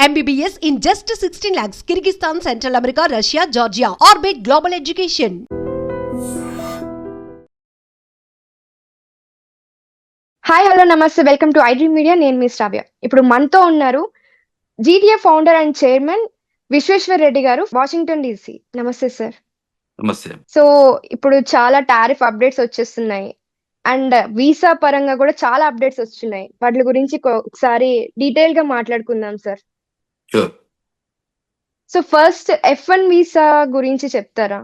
MBBS in just 16 lakhs. Kyrgyzstan, Central America, Russia, Georgia. Orbit Global Education. Hi hello నమస్తే welcome to iDream Media. నేను మీ శ్రావ్య. ఇప్పుడు మనతో ఉన్నారు GTA founder and chairman Vishweshwar Reddy గారు, వాషింగ్టన్ డీసీ. నమస్తే సార్. నమస్తే. సో ఇప్పుడు చాలా టారిఫ్ అప్డేట్స్ వచ్చేస్తున్నాయి అండ్ వీసా పరంగా కూడా చాలా అప్డేట్స్ వస్తున్నాయి. వాటి గురించి ఒకసారి డీటెయిల్ గా మాట్లాడుకుందాం sir. Sure. So first F1 visa గురించి చెప్తారా?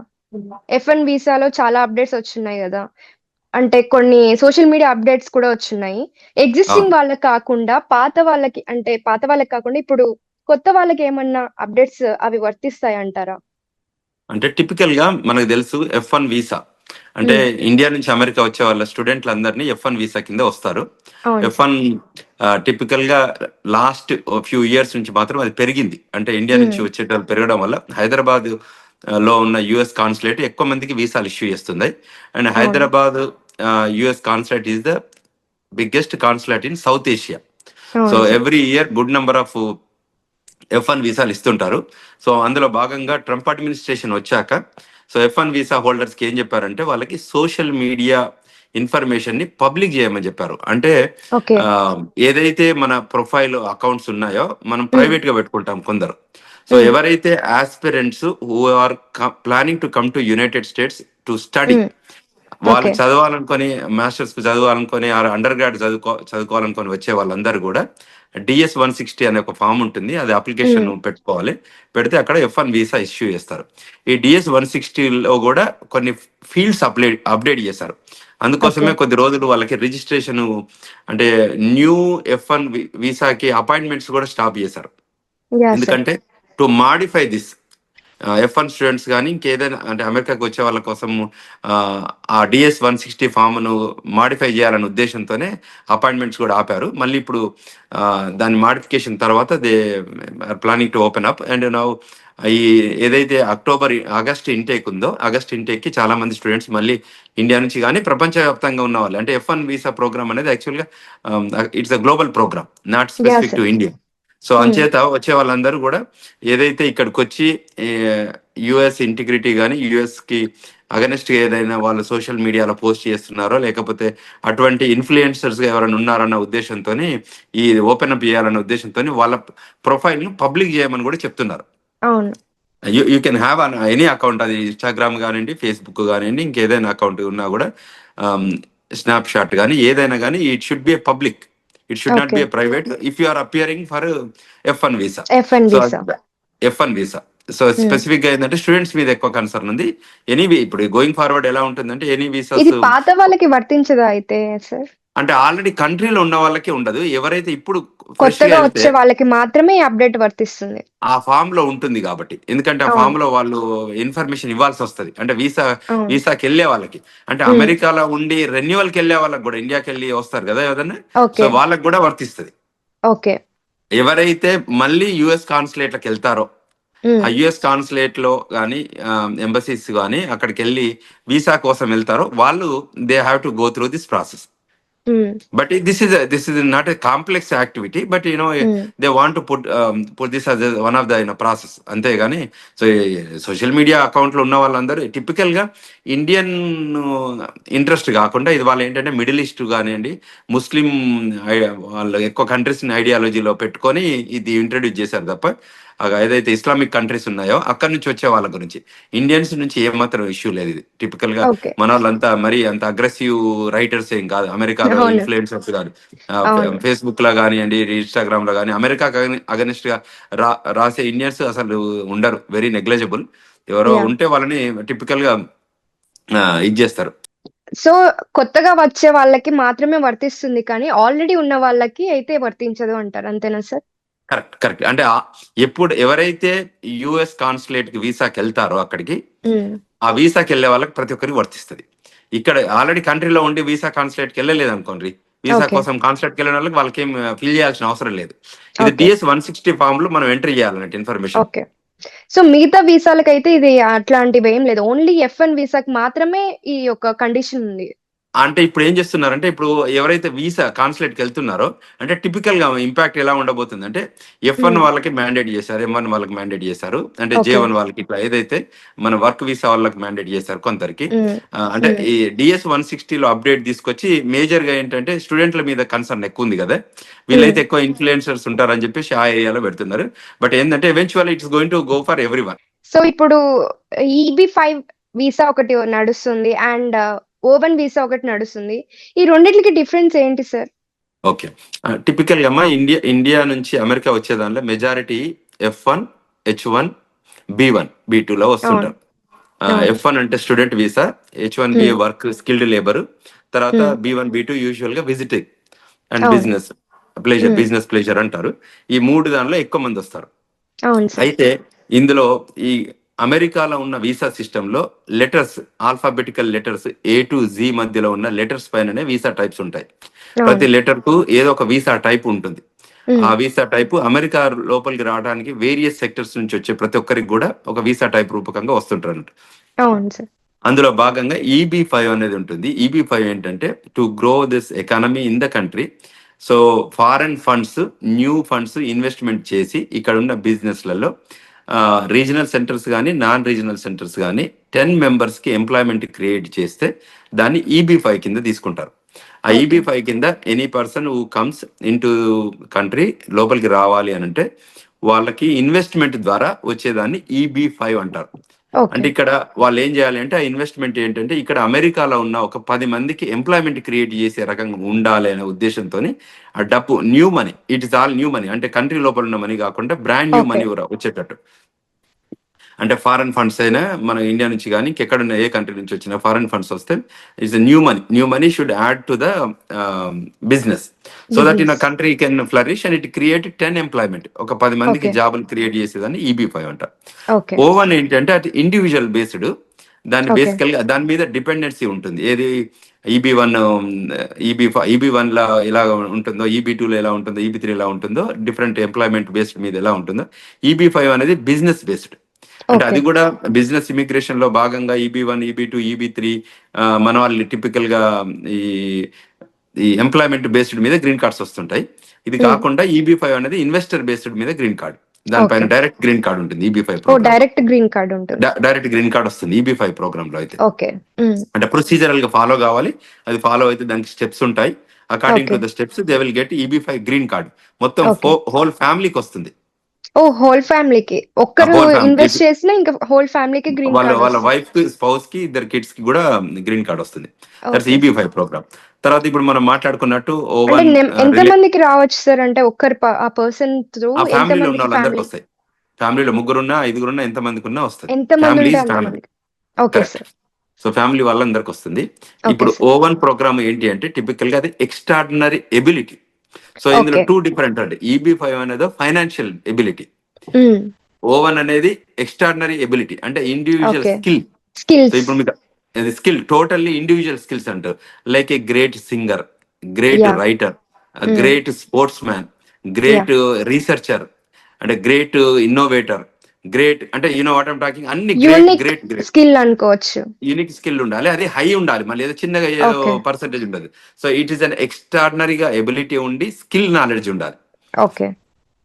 F1 వీసాలో చాలా అప్డేట్స్ వచ్చున్నాయి కదా, అంటే కొన్ని సోషల్ మీడియా అప్డేట్స్ కూడా వచ్చున్నాయి. ఎగ్జిస్టింగ్ వాళ్ళకి కాకుండా పాత వాళ్ళకి కాకుండా ఇప్పుడు కొత్త వాళ్ళకి ఏమన్నా అప్డేట్స్ అవి వర్తిస్తాయి అంటారా? అంటే టిపికల్ గా మనకు తెలుసు F1 వీసా అంటే ఇండియా నుంచి అమెరికా వచ్చే వాళ్ళ స్టూడెంట్లు అందరినీ F1 వీసా కింద వస్తారు. F1 టిపికల్ గా లాస్ట్ ఫ్యూ ఇయర్స్ నుంచి మాత్రం అది పెరిగింది. అంటే ఇండియా నుంచి వచ్చేటప్పుడు పెరగడం వల్ల హైదరాబాద్ లో ఉన్న యుఎస్ కాన్సులేట్ ఎక్కువ మందికి వీసాలు ఇష్యూ చేస్తుంది. And Hyderabad US consulate is the biggest consulate in south Asia. So every year good number of F1 వీసాలు ఇస్తుంటారు. సో అందులో భాగంగా ట్రంప్ అడ్మినిస్ట్రేషన్ వచ్చాక సో F1 వీసా హోల్డర్స్ కి ఏం చెప్పారంటే వాళ్ళకి సోషల్ మీడియా ఇన్ఫర్మేషన్ ని పబ్లిక్ చేయమని చెప్పారు. అంటే ఏదైతే మన ప్రొఫైల్ అకౌంట్స్ ఉన్నాయో మనం ప్రైవేట్ గా పెట్టుకుంటాం కొందరు. సో ఎవరైతే aspirants who are planning to come to United States to study, వాళ్ళు చదవాలనుకొని మాస్టర్స్ చదవాలనుకొని అండర్ గ్రాడ్ చదువుకోవాలనుకొని వచ్చే వాళ్ళందరూ కూడా DS 160 అనే ఒక ఫామ్ ఉంటుంది, అది అప్లికేషన్ పెట్టుకోవాలి. పెడితే అక్కడ F1 వీసా ఇష్యూ చేస్తారు. ఈ DS 160లో కూడా కొన్ని ఫీల్డ్స్ అప్డేట్ చేశారు. అందుకోసమే కొద్ది రోజులు వాళ్ళకి రిజిస్ట్రేషన్ అంటే న్యూ F1 వీసాకి అపాయింట్మెంట్స్ కూడా స్టాప్ చేశారు. ఎందుకంటే to modify this F1 students కానీ ఇంకేదైనా అంటే అమెరికాకి వచ్చే వాళ్ళ కోసం ఆ DS 160 ఫామ్ను మాడిఫై చేయాలనే ఉద్దేశంతోనే అపాయింట్మెంట్స్ కూడా ఆపారు. మళ్ళీ ఇప్పుడు దాని మాడిఫికేషన్ తర్వాత they are planning to open up. And now ఈ ఏదైతే ఆగస్ట్ ఇంటేక్ ఉందో, ఆగస్ట్ ఇంటేక్ కి చాలా మంది స్టూడెంట్స్ మళ్ళీ ఇండియా నుంచి కానీ ప్రపంచవ్యాప్తంగా ఉన్న వాళ్ళు, అంటే F1 వీసా ప్రోగ్రామ్ అనేది యాక్చువల్గా it's a global program, not specific to India. So అంచేత వచ్చే వాళ్ళందరూ కూడా ఏదైతే ఇక్కడికి వచ్చి యుఎస్ ఇంటిగ్రిటీ కానీ యుఎస్ కి అగెనెస్ట్ ఏదైనా వాళ్ళు సోషల్ మీడియాలో పోస్ట్ చేస్తున్నారో లేకపోతే అటువంటి ఇన్ఫ్లుయెన్సర్స్ ఎవరైనా ఉన్నారన్న ఉద్దేశంతో ఈ ఓపెన్ అప్ చేయాలన్న ఉద్దేశంతో వాళ్ళ ప్రొఫైల్ ను పబ్లిక్ చేయమని కూడా చెప్తున్నారు. You can have any account, అది ఇన్స్టాగ్రామ్ కానివ్వండి, ఫేస్బుక్ కానివ్వండి, ఇంకేదైనా అకౌంట్ ఉన్నా కూడా స్నాప్ షాట్ కానీ ఏదైనా కానీ it should be public, it should not be a private if you are appearing for F1 visa. F1 visa. So specific గా ఏంటంటే స్టూడెంట్స్ మీద ఎక్కువ కన్సర్న్ ఉంది. ఎనీవే ఇప్పుడు గోయింగ్ ఫార్వర్డ్ ఎలా ఉంటుందంటే ఎనీ వీసాస్ పాత వాళ్ళకి వర్తించదా అయితే సార్? అంటే ఆల్రెడీ కంట్రీలో ఉన్న వాళ్ళకి ఉండదు. ఎవరైతే ఇప్పుడు కొత్తగా వచ్చే వాళ్ళకి మాత్రమే అప్డేట్ వర్తిస్తుంది. ఆ ఫామ్ లో ఉంటుంది కాబట్టి, ఎందుకంటే ఆ ఫామ్ లో వాళ్ళు ఇన్ఫర్మేషన్ ఇవ్వాల్సి వస్తుంది. అంటే వీసాకి వెళ్ళే వాళ్ళకి, అంటే అమెరికాలో ఉండి రెన్యువల్ కి వెళ్ళే వాళ్ళకి కూడా ఇండియాకి వెళ్ళి వస్తారు కదా ఎవరైనా, సో వాళ్ళకి కూడా వర్తిస్తుంది. ఎవరైతే మళ్ళీ యుఎస్ కాన్సులేట్లకు వెళ్తారో ఆ యుఎస్ కాన్సులేట్ లో కానీ ఎంబసీస్ కానీ అక్కడికి వెళ్ళి వీసా కోసం వెళ్తారో వాళ్ళు they have to go through this process. But this is not a complex activity, but they want to put this as one of the process. అంతేగాని సో సోషల్ మీడియా అకౌంట్ లో ఉన్న వాళ్ళందరూ టిపికల్ గా Indian interest కాకుండా ఇది వాళ్ళు ఏంటంటే middle east కానివ్వండి, ముస్లిం వాళ్ళు ఎక్కువ కంట్రీస్ ఐడియాలజీలో పెట్టుకొని ఇది ఇంట్రడ్యూస్ చేశారు తప్ప ఏదైతే ఇస్లామిక్ కంట్రీస్ ఉన్నాయో అక్కడ నుంచి వచ్చే వాళ్ళ గురించి ఇండియన్స్ నుంచి ఏమాత్రం ఇష్యూ లేదు. ఇది టిపికల్ గా మన వాళ్ళంతా మరి అంత అగ్రెసివ్ రైటర్స్ ఏం కాదు, అమెరికాలో ఇన్ఫ్లుయెన్సర్స్ కాదు. ఫేస్బుక్ లో కానివ్వండి, ఇన్స్టాగ్రామ్ లో కానీ అమెరికా అగెనిస్ట్ గా రాసే ఇండియన్స్ అసలు ఉండరు, వెరీ నెగ్లిజిబుల్. ఎవరో ఉంటే వాళ్ళని టిపికల్ గా ఇది చేస్తారు. సో కొత్తగా వచ్చే వాళ్ళకి మాత్రమే వర్తిస్తుంది కానీ ఆల్రెడీ ఉన్న వాళ్ళకి అయితే వర్తించదు అంటారు, అంతేనా సార్? కరెక్ట్. అంటే ఎప్పుడు ఎవరైతే యుఎస్ కాన్సులేట్ కి వీసాకి వెళ్తారో అక్కడికి ఆ వీసాకి వెళ్ళే వాళ్ళకి ప్రతి ఒక్కరికి వర్తిస్తుంది. ఇక్కడ ఆల్రెడీ కంట్రీలో ఉండి వీసా కాన్సులేట్ కి వెళ్ళలేదు అనుకోండి, వీసా కోసం కాన్సులేట్ కి వెళ్ళిన వాళ్ళకి వాళ్ళకి ఏం ఫిల్ చేయాల్సిన అవసరం లేదు. ఇది DS 160 ఫామ్ లో మనం ఎంట్రీ చేయాలన్నట్టు ఇన్ఫర్మేషన్. సో మిగతా వీసాలకైతే ఇది అట్లాంటివి ఏం లేదు, ఓన్లీ F1 వీసాకి మాత్రమే ఈ యొక్క కండిషన్ ఉంది. అంటే ఇప్పుడు ఏం చేస్తున్నారంటే ఇప్పుడు ఎవరైతే వీసా కాన్సులేట్కి వెళ్తున్నారో అంటే టిపికల్ గా ఇంపాక్ట్ ఎలా ఉండబోతుంది అంటే F1 వాళ్ళకి మ్యాండేట్ చేశారు, M1 వాళ్ళకి మ్యాండేట్ చేశారు, అంటే ఓకే. J1 వాళ్ళకి ఇట్లా ఏదైతే మన వర్క్ వీసా వాళ్ళకి మ్యాండేట్ చేశారు కొందరికి. అంటే మ్మ్. ఈ DS 160లో అప్డేట్ తీసుకొచ్చి మేజర్ గా ఏంటంటే స్టూడెంట్ల మీద కన్సర్న్ ఎక్కువ ఉంది కదా, వీళ్ళైతే ఎక్కువ ఇన్ఫ్లుయెన్సర్స్ ఉంటారని చెప్పేసి ఆ ఏరియాలో పెడుతున్నారు. బట్ ఏంటంటే eventual it's going to go for every one. So ఇప్పుడు EB5 వీసా ఒకటి నడుస్తుంది అండ్ O1 వీసా ఒకటి నడుస్తుంది. ఈ రెండిట్లకి డిఫరెన్స్ ఏంటి సార్? ఓకే, టిపికల్ గా అమ్మా ఇండియా నుంచి అమెరికా వచ్చే దానిలో majority F1, H1, B1, B2 లో అవును. వస్తుంటారు. అవును. F1 అంటే స్టూడెంట్ వీసా, H1B మ్మ్. వర్క్ స్కిల్డ్ లేబర్, తర్వాత మ్మ్. B1, B2 యూజువల్ గా విజిటింగ్ అండ్ అవును. బిజినెస్ ప్లేజర్, మ్మ్. బిజినెస్ ప్లేజర్ అంటారు. ఈ మూడు దానిలో ఎక్కువ మంది వస్తారు. అవును సార్. అయితే ఇందులో ఈ అమెరికాలో ఉన్న వీసా సిస్టంలో letters, alphabetical letters A to Z మధ్యలో ఉన్న లెటర్స్ పైననే వీసా టైప్స్ ఉంటాయి. ప్రతి అవును. లెటర్ కు ఏదో ఒక వీసా టైప్ ఉంటుంది. ఆ మ్మ్. వీసా టైప్ అమెరికా లోపలికి రావడానికి వేరియస్ సెక్టర్స్ నుంచి వచ్చే ప్రతి ఒక్కరికి కూడా ఒక వీసా టైప్ రూపకంగా వస్తుంటారు అన్నట్టు. అవును సార్. అందులో భాగంగా EB5 అనేది ఉంటుంది. EB5 ఏంటంటే to grow this economy in the country. So foreign funds, new funds investment చేసి ఇక్కడ ఉన్న బిజినెస్లలో రీజనల్ సెంటర్స్ కానీ నాన్ రీజనల్ సెంటర్స్ కానీ 10 మెంబర్స్కి ఎంప్లాయ్మెంట్ క్రియేట్ చేస్తే దాన్ని EB5 కింద తీసుకుంటారు. ఆ ఓకే. EB5 కింద any person who comes in to country లోపలికి రావాలి అని అంటే వాళ్ళకి ఇన్వెస్ట్మెంట్ ద్వారా వచ్చేదాన్ని EB5 అంటారు. ఓకే. అంటే ఇక్కడ వాళ్ళు ఏం చేయాలి అంటే ఆ ఇన్వెస్ట్మెంట్ ఏంటంటే ఇక్కడ అమెరికాలో ఉన్న ఒక 10 మందికి ఎంప్లాయ్మెంట్ క్రియేట్ చేసే రకంగా ఉండాలి అనే ఉద్దేశంతో ఆ డబ్బు new money, it is all new money, అంటే కంట్రీ లోపల ఉన్న మనీ కాకుండా బ్రాండ్ న్యూ ఓకే. మనీ వచ్చేటట్టు. అంటే ఫారెన్ ఫండ్స్ అయినా మన ఇండియా నుంచి కానీ ఇంకెక్కడున్న ఏ కంట్రీ నుంచి వచ్చినా ఫారెన్ ఫండ్స్ వస్తే it's new money should add to the business so that in a business. Country can flourish and it create 10 employment, ఒక 10 మందికి ఓకే. జాబులు క్రియేట్ చేసేదాన్ని EB5 అంటారు. ఓకే. O1 ఏంటంటే అది ఇండివిజువల్ బేస్డ్, దాన్ని ఓకే. బేసికల్ గా దాని మీద డిపెండెన్సీ ఉంటుంది. ఏది EB1, EB1 లా ఎలా ఉంటుందో, EB2 లో ఎలా ఉంటుందో, EB3 ఎలా ఉంటుందో, డిఫరెంట్ ఎంప్లాయ్మెంట్ బేస్డ్ మీద ఎలా ఉంటుందో EB5 అనేది బిజినెస్ బేస్డ్. అంటే ఓకే. అది కూడా బిజినెస్ ఇమిగ్రేషన్ లో భాగంగా EB1, EB2, EB3 మన వాళ్ళు టిపికల్ గా ఈ ఈ ఎంప్లాయ్మెంట్ బేస్డ్ మీద గ్రీన్ కార్డ్స్ వస్తుంటాయి. ఇది మ్మ్. కాకుండా EB5 అనేది ఇన్వెస్టర్ బేస్డ్ మీద గ్రీన్ కార్డ్, దానిపైన ఓకే. డైరెక్ట్ గ్రీన్ కార్డ్ ఉంటుంది EB5 ఓ ప్రోగ్రామ్. డైరెక్ట్ గ్రీన్ కార్డ్ ఉంటుంది. డైరెక్ట్ గ్రీన్ కార్డ్ వస్తుంది EB5 ప్రోగ్రామ్ లో అయితే. ఓకే. మ్మ్. అంటే ప్రొసీజరల్ గా ఫాలో కావాలి, అది ఫాలో అయితే దానికి స్టెప్స్ ఉంటాయి. According okay. To the steps they will get EB5 green card. మొత్తం ఓకే. హోల్ ఫ్యామిలీకి వస్తుంది. ఓ హోల్ ఫ్యామిలీకి ఒక్కరు హోల్ ఫ్యామిలీ ఇన్వెస్ట్ చేసినా ఇంకా హోల్ ఫ్యామిలీకి గ్రీన్ వాళ్ళ కార్డ్ వాళ్ళ వస్తుంది. వైఫ్ కి, స్పౌస్ కి, ఇద్దరు కిడ్స్ కి కూడా గ్రీన్ కార్డ్ వస్తుంది. That's okay. EB5 program. తర్వాత ఇప్పుడు మనం మాట్లాడుకున్నట్టు అంటే O1 ఎంత మందికి రావచ్చు సార్? అంటే ఒక్కరు ఆ పర్సన్ త్రూ ఆ ఎంత ఫ్యామిలీలో ఉన్న మందికి వాళ్ళందరికి ఫ్యామిలీ వస్తాయి. ఫ్యామిలీలో ముగ్గురున్నా, ఐదుగురున్నా, ఎంత మందికి ఉన్నా వస్తుంది. ఎంత మంది ఫ్యామిలీ ఉంటే ఈజ్ అంత ఫ్యామిలీ. మందికి. Okay correct. Sir. So family వాళ్ళందరికి వస్తుంది. ఓకే ఇప్పుడు సార్. O1 ప్రోగ్రామ్ ఏంటి అంటే టిపికల్ గా అది ఎక్స్ట్రాడినరీ ఎబిలిటీ. సో ఇందులో ఓకే. 2 డిఫరెంట్ అంటే EB5 అనేది ఫైనాన్షియల్ ఎబిలిటీ, మ్మ్. O1 అనేది ఎక్స్ట్రాడినరీ ఎబిలిటీ అంటే individual okay. Skill. So skills. ఇప్పుడు మీకు అది స్కిల్ టోటల్లీ ఇండివిజువల్ స్కిల్స్ అంటారు. Like a great singer, great yeah. Writer, hmm. Great sportsman, yeah. Great researcher, అంటే great innovator, great అంటే you know what I'm talking, అన్ని great unique great great skill అనుకోవచ్చు. Unique skill ఉండాలి. అది high ఉండాలి, మళ్ళీ ఏదో చిన్నగా ఏదో ఓకే. పర్సంటేజ్ ఉండదు. సో ఇట్ ఈస్ అన్ ఎక్స్ట్రాడినరీగా ఎబిలిటీ ఉండి స్కిల్ నాలెడ్జ్ ఉండాలి. ఓకే.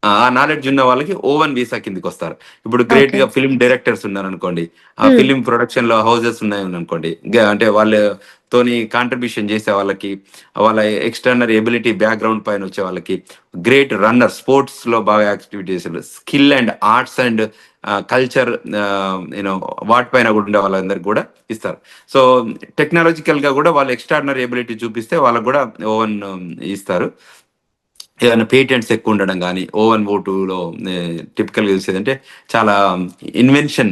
ఆ నాలెడ్జ్ ఉన్న వాళ్ళకి O1 వీసా కిందకి వస్తారు. ఇప్పుడు గ్రేట్ ఓకే. గా ఫిల్మ్ డైరెక్టర్స్ ఉన్నారు అనుకోండి, ఆ మ్మ్. ఫిల్మ్ ప్రొడక్షన్ లో హౌసెస్ ఉన్నాయి అనుకోండి, అంటే వాళ్ళతోని కాంట్రిబ్యూషన్ చేసే వాళ్ళకి, వాళ్ళ ఎక్స్టర్నల్ ఎబిలిటీ బ్యాక్గ్రౌండ్ పైన వచ్చే వాళ్ళకి, గ్రేట్ రన్నర్, స్పోర్ట్స్ లో బాగా activities, skill and arts and culture you know వాటిపైన కూడా ఉండే వాళ్ళందరికి కూడా ఇస్తారు. సో టెక్నాలజికల్ గా కూడా వాళ్ళు ఎక్స్ట్రాడినరీ ఎబిలిటీ చూపిస్తే వాళ్ళకి కూడా O1 ఇస్తారు. ఏదైనా పేటెంట్స్ ఎక్కువ ఉండడం కానీ O1 O2లో టిపికల్గా చూసేదంటే చాలా ఇన్వెన్షన్,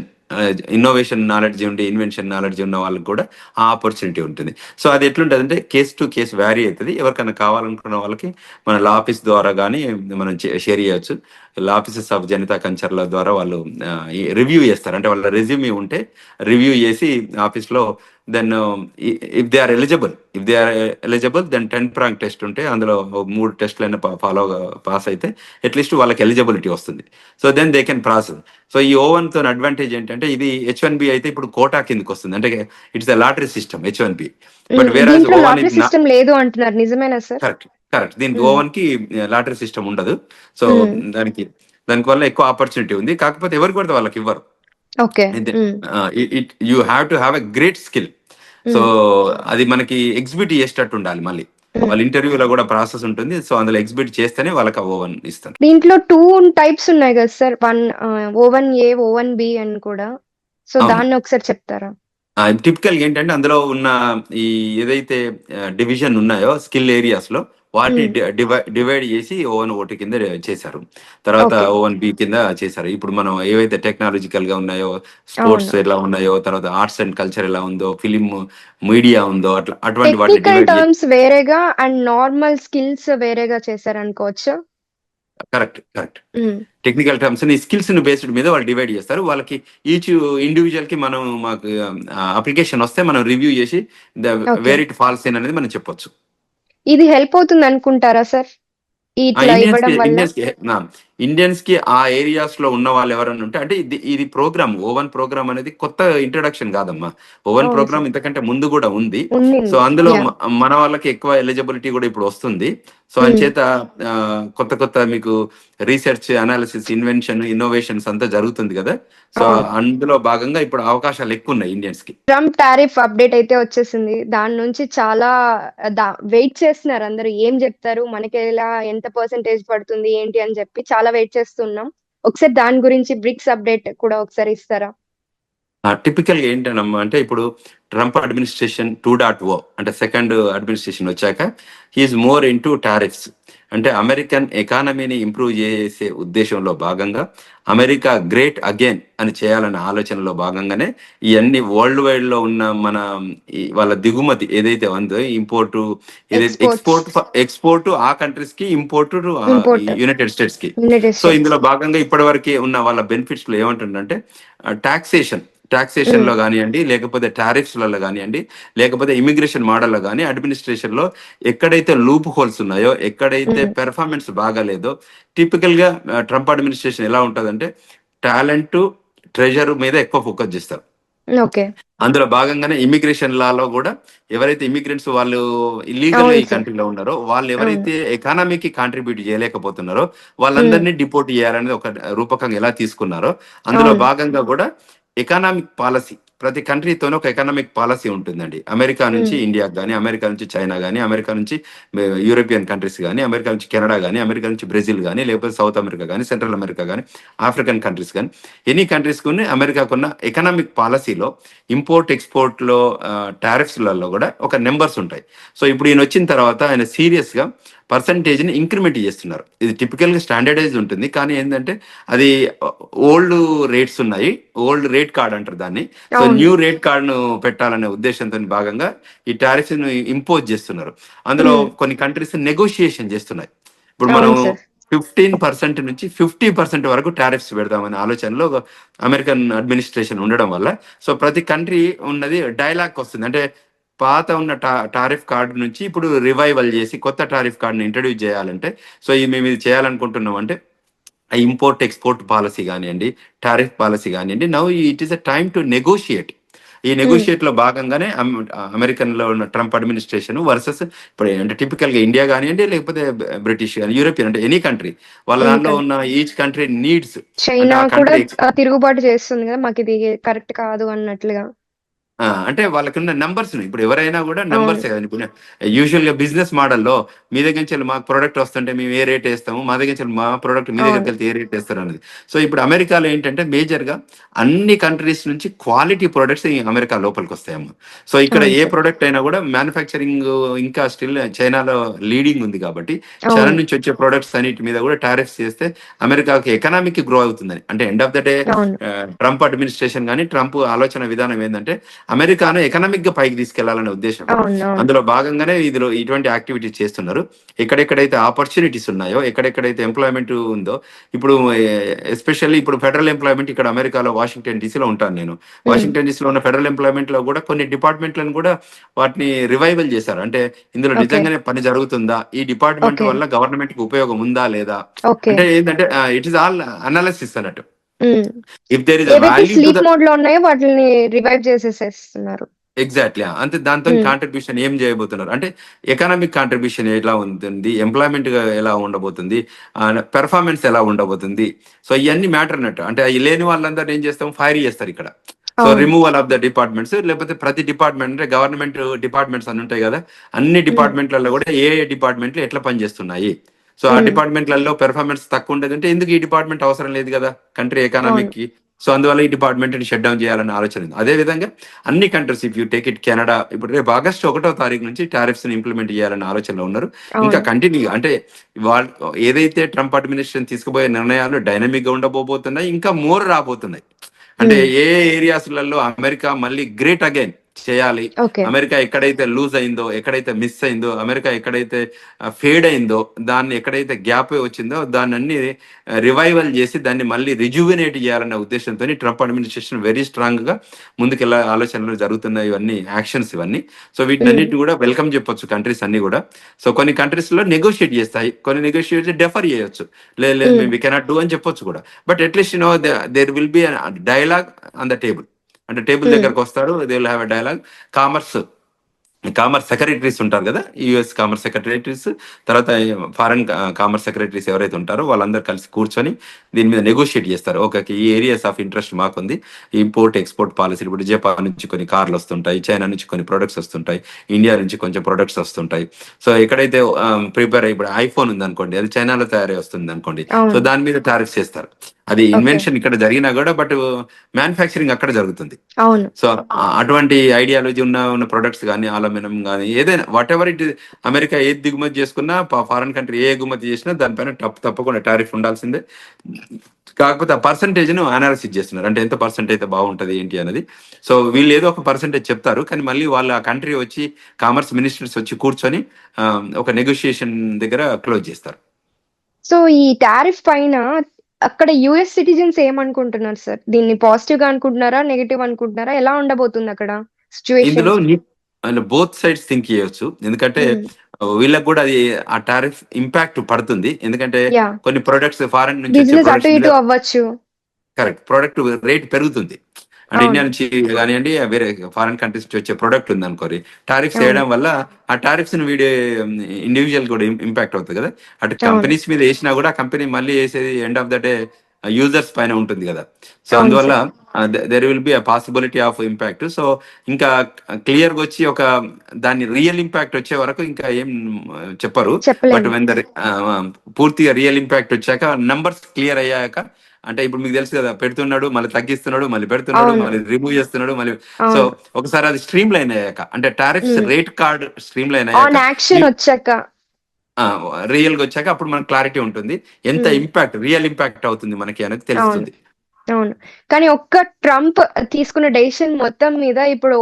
ఇన్నోవేషన్ నాలెడ్జ్ ఉండి ఇన్వెన్షన్ నాలెడ్జ్ ఉన్న వాళ్ళకి కూడా ఆ ఆపర్చునిటీ ఉంటుంది. సో అది ఎట్లుంటుంది అంటే కేస్ టు కేస్ వ్యారీ అవుతుంది. ఎవరికైనా కావాలనుకున్న వాళ్ళకి మన లా ఆఫీస్ ద్వారా కానీ మనం షేర్ చేయొచ్చు. లా ఆఫీసెస్ ఆఫ్ జనితా కన్సర్ల ద్వారా వాళ్ళు రివ్యూ చేస్తారు. అంటే వాళ్ళ రెజ్యూమే ఉంటే రివ్యూ చేసి ఆఫీస్లో then if they are eligible then 10 ప్రాంక్ టెస్ట్ ఉంటే అందులో 3 టెస్ట్లైనా పాస్ అయితే అట్లీస్ట్ వాళ్ళకి ఎలిజిబిలిటీ వస్తుంది. So then they can process. So ఈ ఓవెన్ తో అడ్వాంటేజ్ ఏంటంటే ఇది H1B అయితే ఇప్పుడు కోటా కిందకి వస్తుంది, అంటే it's a lottery system H1B. But వేరే దీంట్లో ఓవన్ లాటరీ సిస్టమ్ లేదు అంటున్నారు, నిజమేనా సార్? కరెక్ట్ దీనికి ఓవన్ కి లాటరీ సిస్టమ్ ఉండదు. సో దానికి వల్ల ఎక్కువ ఆపర్చునిటీ ఉంది, కాకపోతే ఎవరికి పడితే వాళ్ళకి ఇవ్వరు. Okay. You have to have a great skill. So అది మనకి ఎగ్జిబిట్ చేసేటట్టు ఉండాలి. మళ్ళీ వాళ్ళ ఇంటర్వ్యూలో కూడా ప్రాసెస్ ఉంటుంది, సో అందులో ఎగ్జిబిట్ చేస్తేనే వాళ్ళకి ఆ ఓవన్ ఇస్తారు. దీంట్లో 2 టైప్స్ ఉన్నాయి కదా సార్, O1A O1B అని కూడా. సో దాన్ని ఒకసారి చెప్తారా? టిపికల్ ఏంటంటే అందులో ఉన్న ఈ ఏదైతే డివిజన్ ఉన్నాయో స్కిల్ ఏరియాస్ లో వాటి డివైడ్ చేసి O1 కింద చేశారు, తర్వాత O1B కింద చేశారు. ఇప్పుడు మనం ఏవైతే టెక్నాలజికల్ గా ఉన్నాయో, స్పోర్ట్స్ ఎలా ఉన్నాయో, తర్వాత ఆర్ట్స్ అండ్ కల్చర్ ఎలా ఉందో, ఫిలిం మీడియా ఉందో, అటువంటి వాటిని టెక్నికల్ టర్మ్స్ వేరేగా అండ్ నార్మల్ స్కిల్స్ వేరేగా చేశారు అనుకోవచ్చు. కరెక్ట్. టెక్నికల్ టర్మ్స్ ని స్కిల్స్ ని బేస్డ్ మీద వాళ్ళు డివైడ్ చేస్తారు. వాళ్ళకి ఈచ్ ఇండివిజువల్ కి మనం మాకు అప్లికేషన్ వస్తే మనం రివ్యూ చేసి వేర్ ఇట్ ఫాల్స్ ఇన్ అనేది మనం చెప్పొచ్చు. ఇది హెల్ప్ అవుతుంది అనుకుంటారా సార్ ఇట్లా ఇవ్వడం వల్ల? ఇండియన్స్ కి ఆ ఏరియాస్ లో ఉన్న వాళ్ళు ఎవరన్నా ఉంటే, అంటే ఇది ప్రోగ్రామ్ O1 ప్రోగ్రామ్ అనేది కొత్త ఇంట్రొడక్షన్ కాదమ్మా. O1 ప్రోగ్రామ్ ఇంతకంటే ముందు కూడా ఉంది. సో అందులో మన వాళ్ళకి ఎక్కువ ఎలిజిబిలిటీ కూడా ఇప్పుడు వస్తుంది. సో అంచేత కొత్త మీకు రీసెర్చ్, అనాలిసిస్, ఇన్వెన్షన్, ఇన్నోవేషన్స్ అంతా జరుగుతుంది కదా. సో అందులో భాగంగా ఇప్పుడు అవకాశాలు ఎక్కువ ఉన్నాయి ఇండియన్స్ కి. ట్రంప్ టారిఫ్ అప్డేట్ అయితే వచ్చేసింది, దాని నుంచి చాలా వెయిట్ చేస్తున్నారు అందరూ, ఏం చెప్తారు మనకి, ఎలా ఎంత పర్సెంటేజ్ పడుతుంది ఏంటి అని చెప్పి చాలా వెయిట్ చేస్తున్నాం. ఒకసారి దాని గురించి బ్రిక్స్ అప్డేట్ కూడా ఒకసారి ఇస్తారా? టిపికల్ ఏంటనమ్మా అంటే ఇప్పుడు ట్రంప్ అడ్మినిస్ట్రేషన్ 2.0 అంటే సెకండ్ అడ్మినిస్ట్రేషన్ వచ్చాక హీఈస్ మోర్ ఇంటూ టారిఫ్స్. అంటే అమెరికన్ ఎకానమీని ఇంప్రూవ్ చేసే ఉద్దేశంలో భాగంగా అమెరికా గ్రేట్ అగైన్ అని చేయాలనే ఆలోచనలో భాగంగానే ఇవన్నీ వరల్డ్ వైడ్ లో ఉన్న మన వాళ్ళ దిగుమతి ఏదైతే ఉందో, ఇంపోర్టు ఏదైతే ఎక్స్పోర్ట్ ఆ కంట్రీస్ కి, ఇంపోర్ట్ యునైటెడ్ స్టేట్స్ కి. సో ఇందులో భాగంగా ఇప్పటి వరకు ఉన్న వాళ్ళ బెనిఫిట్స్ లో ఏమంటుందంటే టాక్సేషన్ లో కానివ్వండి, లేకపోతే టారిఫ్స్లలో కానివ్వండి, లేకపోతే ఇమిగ్రేషన్ మోడల్లో కానీ అడ్మినిస్ట్రేషన్ లో ఎక్కడైతే లూప్ హోల్స్ ఉన్నాయో, ఎక్కడైతే పెర్ఫార్మెన్స్ బాగాలేదో, టిపికల్ గా ట్రంప్ అడ్మినిస్ట్రేషన్ ఎలా ఉంటుందంటే టాలెంట్, ట్రెజర్ మీద ఎక్కువ ఫోకస్ చేస్తారు. అందులో భాగంగానే ఇమిగ్రేషన్ లాలో కూడా ఎవరైతే ఇమిగ్రెంట్స్ వాళ్ళు ఇల్లీగల్ ఈ కంట్రీలో ఉన్నారో, వాళ్ళు ఎవరైతే ఎకానమీకి కాంట్రిబ్యూట్ చేయలేకపోతున్నారో వాళ్ళందరినీ డిపోర్ట్ చేయాలనేది ఒక రూపకంగా ఎలా తీసుకున్నారో, అందులో భాగంగా కూడా ఎకనామిక్ పాలసీ, ప్రతి కంట్రీతోనే ఒక ఎకనామిక్ పాలసీ ఉంటుందండి. అమెరికా నుంచి ఇండియాకి కానీ, అమెరికా నుంచి చైనా కానీ, అమెరికా నుంచి యూరోపియన్ కంట్రీస్ కానీ, అమెరికా నుంచి కెనడా కానీ, అమెరికా నుంచి బ్రెజిల్ కానీ, లేకపోతే సౌత్ అమెరికా కానీ, సెంట్రల్ అమెరికా కానీ, ఆఫ్రికన్ కంట్రీస్ కానీ, ఎనీ కంట్రీస్ కొని అమెరికాకున్న ఎకనామిక్ పాలసీలో ఇంపోర్ట్ ఎక్స్పోర్ట్ లో టారిఫ్స్లలో కూడా ఒక నెంబర్స్ ఉంటాయి. సో ఇప్పుడు ఈయన వచ్చిన తర్వాత ఆయన సీరియస్ గా పర్సంటేజ్ ని ఇంక్రిమెంట్ చేస్తున్నారు. ఇది టిపికల్ గా స్టాండర్డైజ్ ఉంటుంది, కానీ ఏంటంటే అది ఓల్డ్ రేట్స్ ఉన్నాయి, ఓల్డ్ రేట్ కార్డ్ అంటారు దాన్ని. సో న్యూ రేట్ కార్డ్ ను పెట్టాలనే ఉద్దేశంతో భాగంగా ఈ టారిఫ్స్ ను ఇంపోజ్ చేస్తున్నారు. అందులో కొన్ని కంట్రీస్ నెగోషియేషన్ చేస్తున్నాయి. ఇప్పుడు మనం 15% నుంచి 50% వరకు టారిఫ్స్ పెడదామనే ఆలోచనలో అమెరికన్ అడ్మినిస్ట్రేషన్ ఉండడం వల్ల సో ప్రతి కంట్రీ ఉన్నది డైలాగ్ వస్తుంది. అంటే పాత ఉన్న టారిఫ్ కార్డు నుంచి ఇప్పుడు రివైవల్ చేసి కొత్త టారిఫ్ కార్డుని ఇంట్రడ్యూస్ చేయాలంటే, సో మేము ఇది చేయాలనుకుంటున్నాం అంటే ఇంపోర్ట్ ఎక్స్పోర్ట్ పాలసీ కానివ్వండి, టారిఫ్ పాలసీ కానివ్వండి, now it is a time to negotiate. ఈ నెగోషియేట్ లో భాగంగానే అమెరికన్ లో ఉన్న ట్రంప్ అడ్మినిస్ట్రేషన్ వర్సెస్ ఇప్పుడు అంటే టిపికల్ గా ఇండియా కానివ్వండి, లేకపోతే బ్రిటిష్ కానీ, యూరోపియన్ అంటే ఎనీ కంట్రీ వాళ్ళ దాంట్లో ఉన్న ఈచ్ కంట్రీ నీడ్స్. చైనా కూడా తిరుగుబాటు చేస్తుంది కదా, మాకు ఇది కరెక్ట్ కాదు అన్నట్లుగా. అంటే వాళ్ళకున్న నెంబర్స్ ఇప్పుడు ఎవరైనా కూడా నెంబర్స్ కదండి. ఇప్పుడు యూజువల్ గా బిజినెస్ మోడల్లో మీ దగ్గర నుంచి మాకు ప్రోడక్ట్ వస్తుంటే మేము ఏ రేట్ వేస్తాము, మా దగ్గర నుంచి మా ప్రోడక్ట్ మీ దగ్గరికి వెళ్తే ఏ రేట్ వేస్తారు అనేది. సో ఇప్పుడు అమెరికాలో ఏంటంటే మేజర్ గా అన్ని కంట్రీస్ నుంచి క్వాలిటీ ప్రొడక్ట్స్ అమెరికా లోపలికి వస్తాయమ్మా. సో ఇక్కడ ఏ ప్రోడక్ట్ అయినా కూడా మ్యానుఫ్యాక్చరింగ్ ఇంకా స్టిల్ చైనాలో లీడింగ్ ఉంది కాబట్టి చైనా నుంచి వచ్చే ప్రొడక్ట్స్ అన్నిటి మీద కూడా టారిఫ్స్ చేస్తే అమెరికాకి ఎకనామిక్ గ్రో అవుతుందని. అంటే end of the day Trump administration కానీ ట్రంప్ ఆలోచన విధానం ఏంటంటే అమెరికాను ఎకనామిక్ గా పైకి తీసుకెళ్లాలనే ఉద్దేశం. అవును. అందులో భాగంగానే ఇందులో ఇటువంటి యాక్టివిటీస్ చేస్తున్నారు. ఎక్కడెక్కడైతే ఆపర్చునిటీస్ ఉన్నాయో, ఎక్కడెక్కడైతే ఎంప్లాయ్మెంట్ ఉందో, ఇప్పుడు ఎస్పెషల్లీ ఇప్పుడు ఫెడరల్ ఎంప్లాయ్మెంట్ ఇక్కడ అమెరికాలో వాషింగ్టన్ డీసీలో ఉంటాను నేను. వాషింగ్టన్ డీసీలో ఉన్న ఫెడరల్ ఎంప్లాయ్మెంట్ లో కూడా కొన్ని డిపార్ట్మెంట్లను కూడా వాటిని రివైవల్ చేశారు. అంటే ఇందులో ఓకే. నిజంగానే పని జరుగుతుందా, ఈ డిపార్ట్మెంట్ ఓకే. వల్ల గవర్నమెంట్ కి ఉపయోగం ఉందా లేదా, ఓకే. అంటే ఏంటంటే ఇట్ ఇస్ ఆల్ అనాలిసిస్ అన్నట్టు. హ్మ్. ఇఫ్ దేర్ ఇస్ అ ఏవైతే value to sleep the mode లో ఉన్నాయో వాటిని రివైవ్ చేసేసేస్తున్నారు. ఎగ్జాక్ట్లీ అంతే. దాంతో హ్మ్. కాంట్రిబ్యూషన్ ఏం చేయబోతున్నారు అంటే ఎకనామిక్ కాంట్రిబ్యూషన్ ఎలా ఉంటుంది, ఎంప్లాయ్మెంట్ ఎలా ఉండబోతుంది, పెర్ఫార్మెన్స్ ఎలా ఉండబోతుంది. సో ఇవన్నీ మ్యాటర్ అన్నట్టు. అంటే అవి లేని వాళ్ళందరూ ఏం చేస్తాం, ఫైర్ చేస్తారు ఇక్కడ. సో అవును. రిమూవల్ ఆఫ్ ద డిపార్ట్మెంట్స్, లేకపోతే ప్రతి డిపార్ట్మెంట్ అంటే గవర్నమెంట్ డిపార్ట్మెంట్స్ అని ఉంటాయి కదా, అన్ని హ్మ్. డిపార్ట్మెంట్లలో కూడా ఏ ఏ డిపార్ట్మెంట్లు ఎట్లా పనిచేస్తున్నాయి. సో ఆ హ్మ్. డిపార్ట్మెంట్లలో పెర్ఫార్మెన్స్ తక్కువ ఉండేది అంటే ఎందుకు ఈ డిపార్ట్మెంట్ అవసరం లేదు కదా కంట్రీ ఎకానమిక్ అవును. కి. సో అందువల్ల ఈ డిపార్ట్మెంట్ ని షట్ డౌన్ చేయాలనే ఆలోచన ఉంది. అదే విధంగా అన్ని countries, if you take it Canada, ఇప్పుడు రేపు ఆగస్టు 1వ తారీఖు నుంచి టారిఫ్స్ ని ఇంప్లిమెంట్ చేయాలనే ఆలోచనలో ఉన్నారు. ఇంకా అవును. కంటిన్యూ అంటే వాళ్ళు ఏదైతే ట్రంప్ అడ్మినిస్ట్రేషన్ తీసుకుపోయే నిర్ణయాలు డైనమిక్ గా ఉండబోతున్నాయి, ఇంకా మోర్ రాబోతున్నాయి. అంటే హ్మ్. ఏ ఏరియాస్లలో అమెరికా మళ్ళీ గ్రేట్ అగైన్ చేయాలి, ఓకే. అమెరికా ఎక్కడైతే లూజ్ అయిందో, ఎక్కడైతే మిస్ అయిందో, అమెరికా ఎక్కడైతే ఫేడ్ అయిందో, దాన్ని ఎక్కడైతే గ్యాప్ వచ్చిందో దాన్ని అన్ని రివైవల్ చేసి దాన్ని మళ్ళీ రిజ్యూవినేట్ చేయాలనే ఉద్దేశంతో ట్రంప్ అడ్మినిస్ట్రేషన్ వెరీ స్ట్రాంగ్ గా ముందుకెళ్ళే ఆలోచనలు జరుగుతున్నాయి. ఇవన్నీ యాక్షన్స్ ఇవన్నీ. సో వీటిని హ్మ్. అన్నిటి కూడా వెల్కమ్ చెప్పొచ్చు కంట్రీస్ అన్ని కూడా. సో కొన్ని కంట్రీస్ లో నెగోషియేట్ చేస్తాయి, కొన్ని నెగోషియేట్ డెఫర్ చేయొచ్చు, లేదు లేదు హ్మ్. మేము వి కెనాట్ డూ అని చెప్పొచ్చు కూడా. But at least there will be dialogue on the table. అంటే టేబుల్ హ్మ్. దగ్గరకు వస్తారు, they will have a dialogue. Commerce commerce secretaries ఉంటారు కదా, యుఎస్ కామర్స్ సెక్రటరీస్, తర్వాత ఫారెన్ కామర్స్ సెక్రటరీస్ ఎవరైతే ఉంటారో వాళ్ళందరూ కలిసి కూర్చొని దీని మీద నెగోషియేట్ చేస్తారు. ఓకే, ఈ ఏరియాస్ ఆఫ్ ఇంట్రెస్ట్ మాకుంది, ఇంపోర్ట్ ఎక్స్పోర్ట్ పాలసీలు. ఇప్పుడు జపాన్ నుంచి కొన్ని కార్లు వస్తుంటాయి, చైనా నుంచి కొన్ని ప్రొడక్ట్స్ వస్తుంటాయి, ఇండియా నుంచి కొంచెం ప్రొడక్ట్స్ వస్తుంటాయి. సో ఎక్కడైతే ప్రిపేర్ ఇప్పుడు ఐఫోన్ ఉంది అనుకోండి, అది చైనాలో తయారై వస్తుంది అనుకోండి, సో అవును. దాని మీద టారిఫ్స్ చేస్తారు. అది ఓకే. ఇన్వెన్షన్ ఇక్కడ జరిగినా కూడా, బట్ మ్యానుఫ్యాక్చరింగ్ అక్కడ జరుగుతుంది. అవును. సో అటువంటి ఐడియాలజీ ఉన్న ప్రొడక్ట్స్ కానీ, అల్యూమినియం కానీ, ఏదైనా వాట్ ఎవర్ ఇట్, అమెరికా ఏది దిగుమతి చేసుకున్నా, ఫారెన్ కంట్రీ ఏ ఎగుమతి చేసినా దానిపైన తప్పకుండా టారిఫ్ ఉండాల్సిందే. కాకపోతే ఆ పర్సంటేజ్ ను అనాలిసిస్ చేస్తున్నారు, అంటే ఎంత పర్సెంట్ అయితే బాగుంటది ఏంటి అనేది. సో వీళ్ళు ఏదో ఒక పర్సంటేజ్ చెప్తారు, కానీ మళ్ళీ వాళ్ళ కంట్రీ వచ్చి కామర్స్ మినిస్టర్స్ వచ్చి కూర్చొని ఒక నెగోషియేషన్ దగ్గర క్లోజ్ చేస్తారు. సో ఈ టారిఫ్ పైన అక్కడ యూఎస్ సిటిజన్స్ ఏమనుకుంటున్నారు సార్? దీన్ని పాజిటివ్ గా అనుకుంటున్నారా? నెగెటివ్ అనుకుంటున్నారా? ఎలా ఉండబోతుంది అక్కడ సిట్యుయేషన్? ఇందులో బోత్ సైడ్స్ థింక్ చేయొచ్చు, ఎందుకంటే హ్మ్. వీళ్ళకి కూడా అది ఆ టారిఫ్ ఇంపాక్ట్ పడుతుంది. ఎందుకంటే యాహ్! కొన్ని ప్రొడక్ట్స్, ఫారెన్ నుంచి వచ్చే బిజినెస్ అటు ప్రొడక్ట్స్ మీద ఇటు అవ్వచ్చు. కరెక్ట్ ప్రొడక్ట్ రేట్ పెరుగుతుంది. అంటే ఇండియా అవును. నుంచి కానివ్వండి, వేరే ఫారెన్ కంట్రీస్ నుంచి వచ్చే ప్రొడక్ట్ ఉంది అనుకోరి, టారిఫ్స్ అవును. వేయడం వల్ల ఆ టారిఫ్స్ ని వీడి ఇండివిజువల్ కూడా ఇంపాక్ట్ అవుతుంది కదా. అటు అవును. కంపెనీస్ మీద వేసినా కూడా కంపెనీ మళ్ళీ వేసేది end of the day users పైన ఉంటుంది కదా. సో అవును అందువల్ల sir. There will be a possibility of impact. So ఇంకా క్లియర్ గా వచ్చి ఒక దాని రియల్ ఇంపాక్ట్ వచ్చే వరకు ఇంకా ఏం చెప్పరు. బట్ చెప్పలేము. వెన్ ద పూర్తిగా రియల్ ఇంపాక్ట్ వచ్చాక, నంబర్స్ క్లియర్ అయ్యాక, అంటే ఇప్పుడు మీకు తెలుసు కదా, పెడుతున్నాడు మళ్ళీ తగ్గిస్తున్నాడు, మళ్ళీ పెడుతున్నాడు అవును. మళ్ళీ రిమూవ్ చేస్తున్నాడు మళ్ళీ. సో అవును. ఒకసారి అది స్ట్రీమ్ లైన్ అయ్యాక, అంటే టారిఫ్స్ హ్మ్. రేట్ కార్డ్ స్ట్రీమ్ లైన్ అయ్యాక, ఆన్ యాక్షన్ ఒచ్చాక. రియల్ గా వచ్చాక అప్పుడు మనకు క్లారిటీ ఉంటుంది, ఎంత హ్మ్. ఇంపాక్ట్, రియల్ ఇంపాక్ట్ అవుతుంది మనకి అనేది అవును. తెలుస్తుంది. అవును. కానీ ఒక్క ట్రంప్ తీసుకున్న డెసిషన్ మొత్తం మీద ఇప్పుడు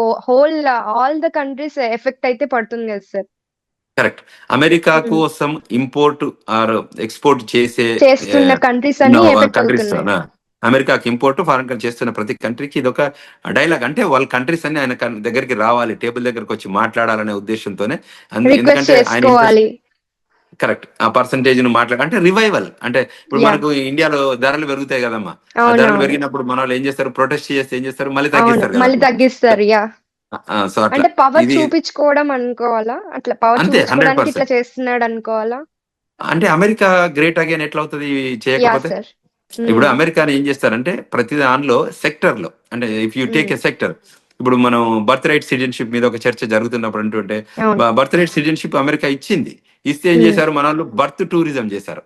ఆల్ ద కంట్రీస్ ఎఫెక్ట్ అయితే పడుతుంది గదా సార్! కరెక్ట్. అమెరికా హ్మ్. కోసం ఇంపోర్ట్ ఆర్ ఎక్స్పోర్ట్ చేసే చేస్తున్న కంట్రీస్ అన్నీ ఎఫెక్ట్ కంట్రీస్, అవుతున్నాయి. అమెరికాకి ఇంపోర్ట్, ఫారెన్ కంట్రీ చేస్తున్న ప్రతి కంట్రీకి ఇది ఒక డైలాగ్. అంటే వాళ్ళ కంట్రీస్ అన్ని ఆయన దగ్గరికి రావాలి, టేబుల్ దగ్గరకు వచ్చి మాట్లాడాలనే ఉద్దేశంతోనే. రిక్వెస్ట్ ఎందుకంటే ఆయన ఇంట్రెస్ట్ చేసుకోవాలి. కరెక్ట్. ఆ పర్సంటేజ్ ను అంటే రివైవల్. అంటే ఇప్పుడు యాహ్! మనకు ఇండియాలో ధరలు పెరుగుతాయి కదమ్మా. ఆ ధరలు అవునవును. పెరిగినప్పుడు మన వాళ్ళు ఏం చేస్తారు, ప్రొటెస్ట్ చేస్తే ఏం చేస్తారు, మళ్ళీ అవును. తగ్గిస్తారు కదా మళ్ళీ అప్పుడు. తగ్గిస్తారు. యాహ్! సో అట్లా అంటే పవర్ ఇది చూపిచ్చుకోవడం అనుకోవాలా? అట్లా పవర్ అంతే చూపిచ్చుకోవడానికి 100%. ఇట్లా చేస్తున్నాడనుకోవాలా? అంటే అమెరికా గ్రేట్ అగైన్ ఎట్లా అవుతుంది యాహ్! చేయకపోతే. సార్. ఇప్పుడు హ్మ్. అమెరికాని ఏం చేస్తారంటే ప్రతి దానిలో సెక్టర్ లో, అంటే ఇఫ్ యూ టేక్ హ్మ్. ఎ సెక్టర్, ఇప్పుడు మనం బర్త్ రైట్ సిటిజన్షిప్ మీద ఒక చర్చ జరుగుతున్నప్పుడు అంటుంటే, అవును. బర్త్ రైట్ సిటిజన్షిప్ అమెరికా ఇచ్చింది. ఇస్తే ఏం హ్మ్. చేశారు మన వాళ్ళు, బర్త్ టూరిజం చేశారు.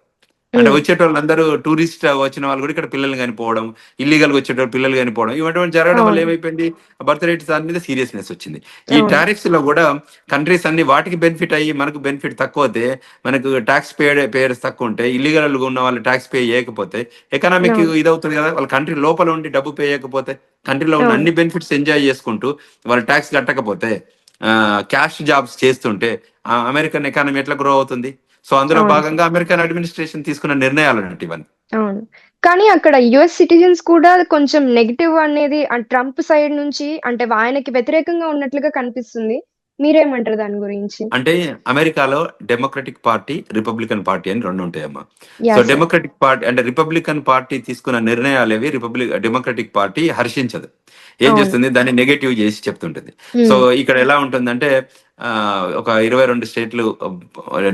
అంటే వచ్చేటోళ్ళందరూ టూరిస్ట్ వచ్చిన వాళ్ళు కూడా ఇక్కడ పిల్లలు చనిపోవడం, ఇల్లీగల్ గా వచ్చేటోళ్ళు పిల్లలు చనిపోవడం, ఇటువంటి జరగడం వల్ల అవును. ఏమైపోయింది, బర్త్ రేట్స్ దాని మీద సీరియస్నెస్ వచ్చింది. ఈ అవును. టారిఫ్స్ లో కూడా కంట్రీస్ అన్ని వాటికి బెనిఫిట్ అయ్యి మనకు బెనిఫిట్ తక్కువ అవుతే, మనకు ట్యాక్స్ పేయర్స్ తక్కువ ఉంటే, ఇల్లీగల్ ఉన్న వాళ్ళు ట్యాక్స్ పే చేయకపోతే ఎకనామిక్ అవును. ఇదవుతుంది కదా. వాళ్ళ కంట్రీ లోపల ఉండి డబ్బు పే చేయకపోతే, కంట్రీలో ఉన్న అవును. అన్ని బెనిఫిట్స్ ఎంజాయ్ చేసుకుంటూ వాళ్ళు ట్యాక్స్ కట్టకపోతే, క్యాష్ జాబ్స్ చేస్తుంటే అమెరికన్ ఎకానమీ ఎట్లా గ్రో అవుతుంది? సో అందులో అవును. భాగంగా అమెరికన్ అడ్మినిస్ట్రేషన్ తీసుకున్న నిర్ణయాలు అన్నట్టు ఇవన్నీ. అవును. కానీ అక్కడ యూఎస్ సిటిజన్స్ కూడా కొంచెం నెగెటివ్ అనేది ట్రంప్ సైడ్ నుంచి అంటే ఆయనకి వ్యతిరేకంగా ఉన్నట్లుగా కనిపిస్తుంది. మీరేమంటారు దాని గురించి? అంటే అమెరికాలో డెమోక్రటిక్ పార్టీ, రిపబ్లికన్ పార్టీ అని రెండు ఉంటాయమ్మా. So yeah! Sir. Democratic Party అంటే రిపబ్లికన్ పార్టీ తీసుకున్న నిర్ణయాలేవి డెమోక్రటిక్ పార్టీ హర్షించదు. ఏం అవును. చేస్తుంది, దాన్ని నెగటివ్ చేసి చెప్తుంటుంది. సో హ్మ్. ఇక్కడ ఎలా ఉంటుందంటే ఒక 22 స్టేట్లు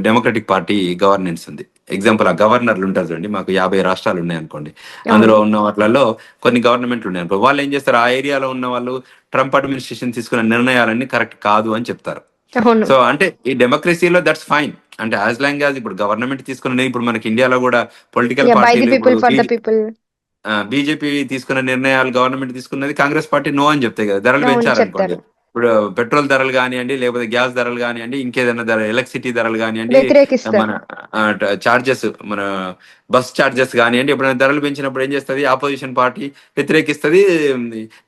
డెమోక్రటిక్ పార్టీ గవర్నెన్స్ ఉంది. ఎగ్జాంపుల్ ఆ గవర్నర్లు ఉంటారు చూడండి, మాకు 50 రాష్ట్రాలు ఉన్నాయి అనుకోండి, అందులో అవును. ఉన్న వాటిలలో కొన్ని గవర్నమెంట్లు ఉన్నాయి అనుకో, వాళ్ళు ఏం చేస్తారు, ఆ ఏరియాలో ఉన్న వాళ్ళు ట్రంప్ అడ్మినిస్ట్రేషన్ తీసుకున్న నిర్ణయాలన్నీ కరెక్ట్ కాదు అని చెప్తారు. అవును. సో అంటే ఈ డెమోక్రసీలో దట్స్ ఫైన్. అంటే యాజ్ లాంగ్ యాజ్ ఇప్పుడు గవర్నమెంట్ తీసుకున్న, ఇప్పుడు మనకి ఇండియాలో కూడా పొలిటికల్ యాహ్! బై ది పార్టీలు ఇప్పుడు people for the people. BJP తీసుకున్న నిర్ణయాలు, గవర్నమెంట్ తీసుకున్నది, కాంగ్రెస్ పార్టీ నో అని చెప్తాయి కదా. ధరలు అవును. పెంచారనుకోండి, చెప్తారు. ఇప్పుడు పెట్రోల్ ధరలు కానివ్వండి, లేకపోతే గ్యాస్ ధరలు కానివ్వండి, ఇంకేదైనా ధర, ఎలక్ట్రిసిటీ ధరలు కానివ్వండి, మన వ్యతిరేకిస్తారు. చార్జెస్, మన బస్ చార్జెస్ కానివ్వండి, ఎప్పుడైనా ధరలు పెంచినప్పుడు ఏం చేస్తుంది, ఆపోజిషన్ పార్టీ వ్యతిరేకిస్తుంది,